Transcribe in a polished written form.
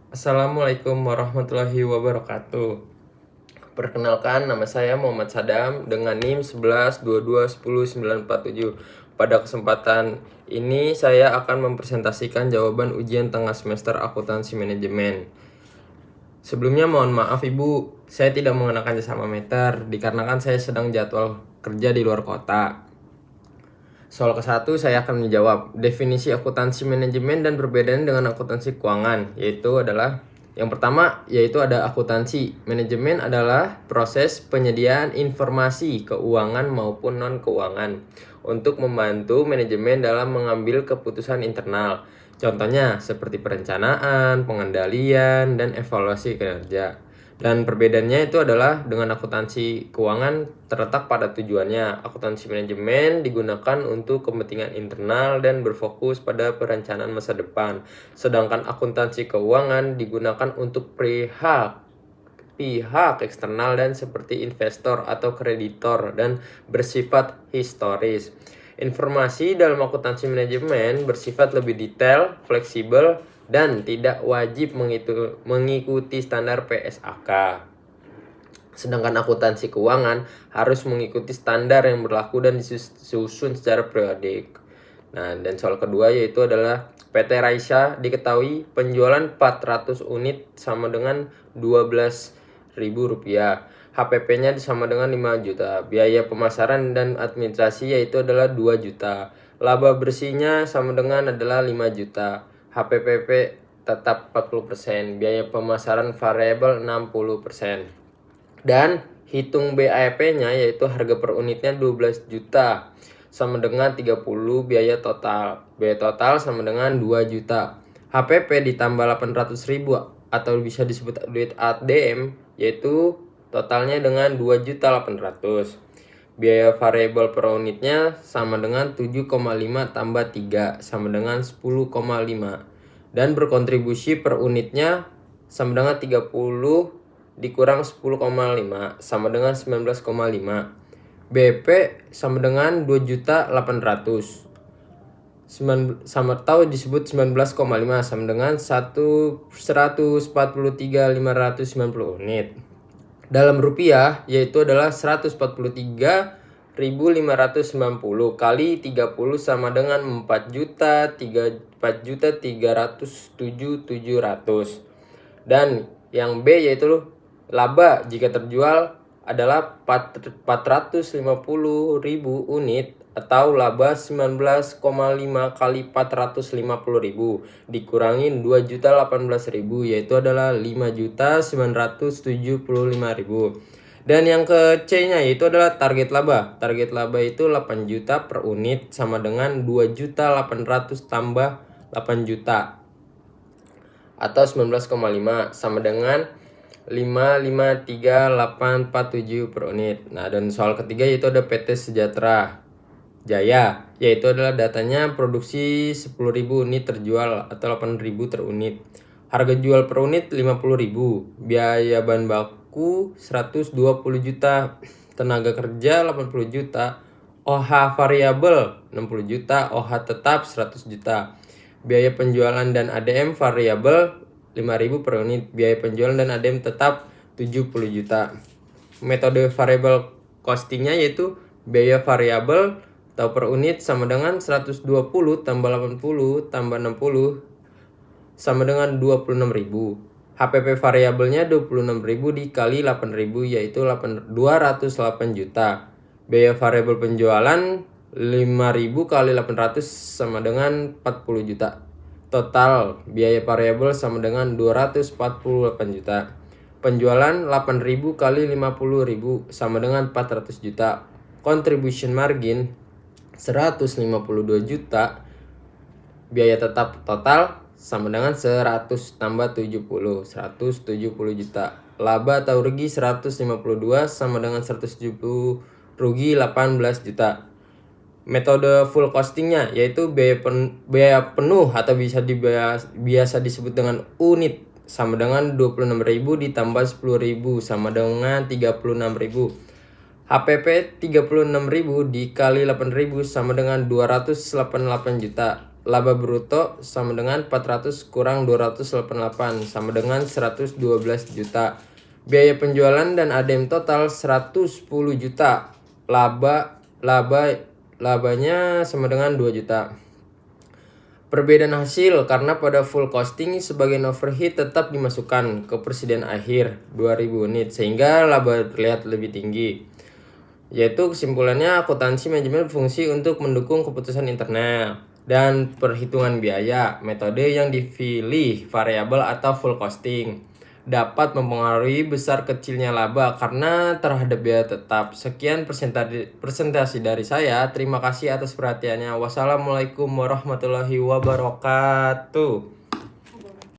Assalamualaikum warahmatullahi wabarakatuh. Perkenalkan, nama saya Muhammad Sadam dengan NIM 1122109147. Pada kesempatan ini saya akan mempresentasikan jawaban ujian tengah semester akuntansi manajemen. Sebelumnya mohon maaf Ibu, saya tidak mengenakan jasa meter dikarenakan saya sedang jadwal kerja di luar kota. Soal ke-1 saya akan menjawab definisi akuntansi manajemen dan perbedaan dengan akuntansi keuangan, yaitu adalah yang pertama yaitu ada akuntansi manajemen adalah proses penyediaan informasi keuangan maupun non keuangan untuk membantu manajemen dalam mengambil keputusan internal. Contohnya seperti perencanaan, pengendalian, dan evaluasi kinerja. Dan perbedaannya itu adalah dengan akuntansi keuangan terletak pada tujuannya. Akuntansi manajemen digunakan untuk kepentingan internal dan berfokus pada perencanaan masa depan. Sedangkan akuntansi keuangan digunakan untuk pihak eksternal dan seperti investor atau kreditor dan bersifat historis. Informasi dalam akuntansi manajemen bersifat lebih detail, fleksibel, dan tidak wajib mengikuti standar PSAK. Sedangkan akuntansi keuangan harus mengikuti standar yang berlaku dan disusun secara periodik. Nah, dan soal kedua yaitu adalah PT Raisa diketahui penjualan 400 unit sama dengan Rp12.000. HPP-nya sama dengan 5 juta. Biaya pemasaran dan administrasi yaitu adalah 2 juta. Laba bersihnya sama dengan adalah 5 juta. HPPP tetap 40%. Biaya pemasaran variabel 60%. Dan hitung BAP-nya yaitu harga per unitnya 12 juta sama dengan 30 biaya total. Biaya total sama dengan 2 juta. HPP ditambah 800.000 atau bisa disebut duit ATM yaitu totalnya dengan 2.800.000. Biaya variabel per unitnya sama dengan 7,5 tambah 3 sama dengan 10,5. Dan berkontribusi per unitnya sama dengan 30 dikurang 10,5 sama dengan 19,5. BP sama dengan 2.800.000. Sama tahu disebut 19,5 sama dengan 143.590 unit. Dalam rupiah yaitu adalah 143.590 kali 30 sama dengan 4.307.700. Dan yang B yaitu laba jika terjual adalah 450.000 unit atau laba 19,5 kali 450.000 dikurangin 2.018.000 yaitu adalah 5.975.000. Dan yang ke C-nya yaitu adalah target laba. Target laba itu 8 juta per unit sama dengan 2.800 tambah 8 juta atau 19,5 sama dengan 553.847 per unit. Nah, dan soal ketiga yaitu ada PT Sejahtera Jaya, yaitu adalah datanya produksi 10.000 unit terjual atau 8.000 per unit. Harga jual per unit 50.000, biaya bahan baku 120 juta, tenaga kerja 80 juta, OH variabel 60 juta, OH tetap 100 juta. Biaya penjualan dan ADM variabel 5.000 per unit, biaya penjualan dan ADM tetap 70 juta. Metode variable costingnya yaitu biaya variabel atau per unit sama dengan 120 tambah 80 tambah 60 sama dengan 26.000. HPP variabelnya 26.000 dikali 8.000 yaitu 208 juta. Biaya variabel penjualan 5.000 kali 800 sama dengan 40 juta. Total biaya variabel sama dengan 248 juta. Penjualan 8.000 kali 50.000 sama dengan 400 juta. Contribution margin 152 juta. Biaya tetap total sama dengan 100 tambah 70, 170 juta. Laba atau rugi 152 sama dengan 170, rugi 18 juta. Metode full costingnya yaitu biaya penuh atau biasa disebut dengan unit sama dengan 26.000 ditambah 10.000 sama dengan 36.000. HPP 36.000 dikali 8.000 sama dengan 288 juta. laba bruto sama dengan 400 kurang 288 sama dengan 112 juta. Biaya penjualan dan ADM total 110 juta. Labanya sama dengan 2 juta. Perbedaan hasil karena pada full costing sebagian overhead tetap dimasukkan ke presiden akhir 2000 unit sehingga laba terlihat lebih tinggi. Yaitu kesimpulannya akuntansi manajemen berfungsi untuk mendukung keputusan internal dan perhitungan biaya. Metode yang dipilih variabel atau full costing dapat mempengaruhi besar kecilnya laba karena terhadap biaya tetap. Sekian presentasi dari saya. Terima kasih atas perhatiannya. Wassalamualaikum warahmatullahi wabarakatuh.